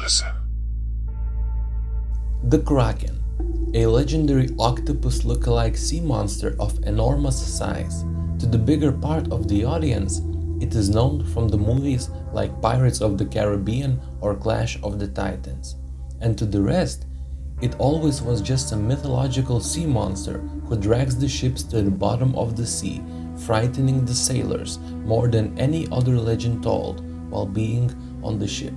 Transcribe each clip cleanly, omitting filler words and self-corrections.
listen. The Kraken, a legendary octopus look-alike sea monster of enormous size. To the bigger part of the audience, it is known from the movies like Pirates of the Caribbean or Clash of the Titans. And to the rest, it always was just a mythological sea monster who drags the ships to the bottom of the sea, frightening the sailors more than any other legend told while being on the ship.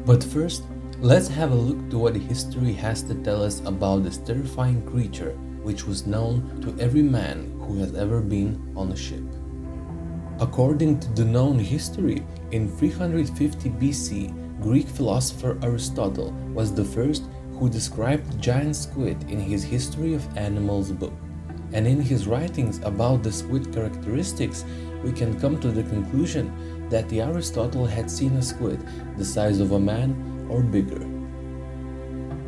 But first, let's have a look to what history has to tell us about this terrifying creature, which was known to every man who has ever been on a ship. According to the known history, in 350 BC, Greek philosopher Aristotle was the first who described the giant squid in his History of Animals book. And in his writings about the squid characteristics, we can come to the conclusion that the Aristotle had seen a squid the size of a man or bigger.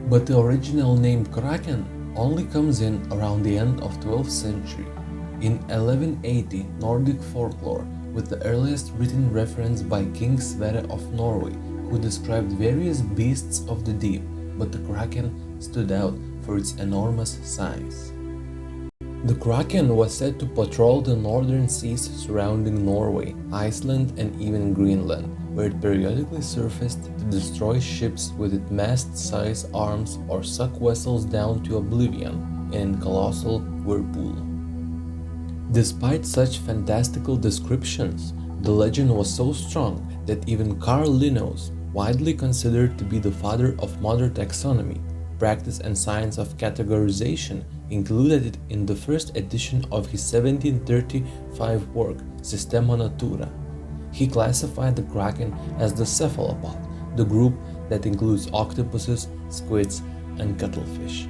But the original name Kraken only comes in around the end of 12th century, in 1180 Nordic folklore, with the earliest written reference by King Sverre of Norway, who described various beasts of the deep, but the Kraken stood out for its enormous size. The Kraken was said to patrol the northern seas surrounding Norway, Iceland, and even Greenland, where it periodically surfaced to destroy ships with its mast-sized arms or suck vessels down to oblivion in a colossal whirlpool. Despite such fantastical descriptions, the legend was so strong that even Carl Linnaeus, widely considered to be the father of modern taxonomy, practice and science of categorization, included it in the first edition of his 1735 work Systema Natura. He classified the Kraken as the cephalopod, the group that includes octopuses, squids, and cuttlefish.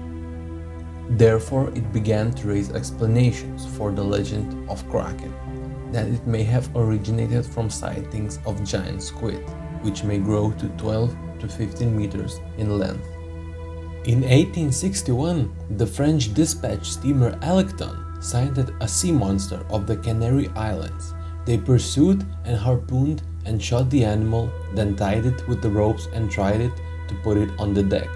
Therefore, it began to raise explanations for the legend of Kraken, that it may have originated from sightings of giant squid, which may grow to 12 to 15 meters in length. In 1861, the French dispatch steamer Electon sighted a sea monster of the Canary Islands. They pursued and harpooned and shot the animal, then tied it with the ropes and tried it to put it on the deck.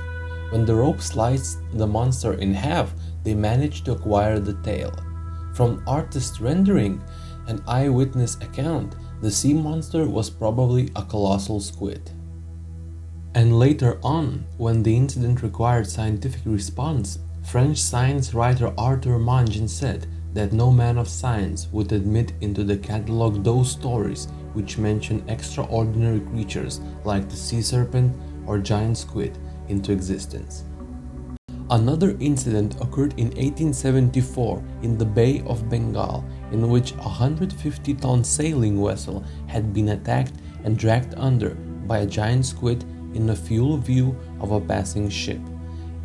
When the rope sliced the monster in half, they managed to acquire the tail. From artist rendering and eyewitness account, the sea monster was probably a colossal squid. And later on, when the incident required scientific response, French science writer Arthur Mangin said that no man of science would admit into the catalogue those stories which mention extraordinary creatures like the sea serpent or giant squid into existence. Another incident occurred in 1874 in the Bay of Bengal, in which a 150-ton sailing vessel had been attacked and dragged under by a giant squid in a full view of a passing ship.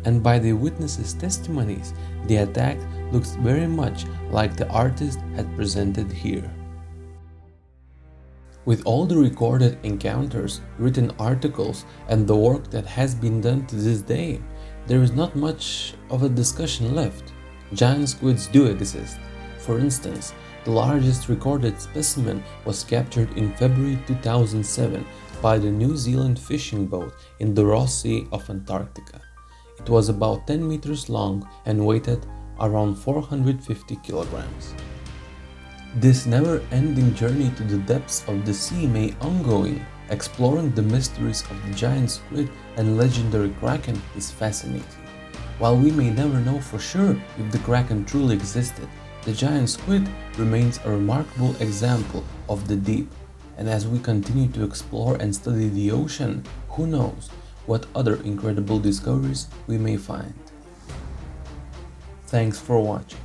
And by the witnesses' testimonies, the attack looks very much like the artist had presented here. With all the recorded encounters, written articles, and the work that has been done to this day, there is not much of a discussion left. Giant squids do exist. For instance, the largest recorded specimen was captured in February 2007 by the New Zealand fishing boat in the Ross Sea of Antarctica. It was about 10 meters long and weighed around 450 kilograms. This never-ending journey to the depths of the sea may ongoing, exploring the mysteries of the giant squid and legendary Kraken is fascinating. While we may never know for sure if the Kraken truly existed, the giant squid remains a remarkable example of the deep. And as we continue to explore and study the ocean, who knows what other incredible discoveries we may find. Thanks for watching.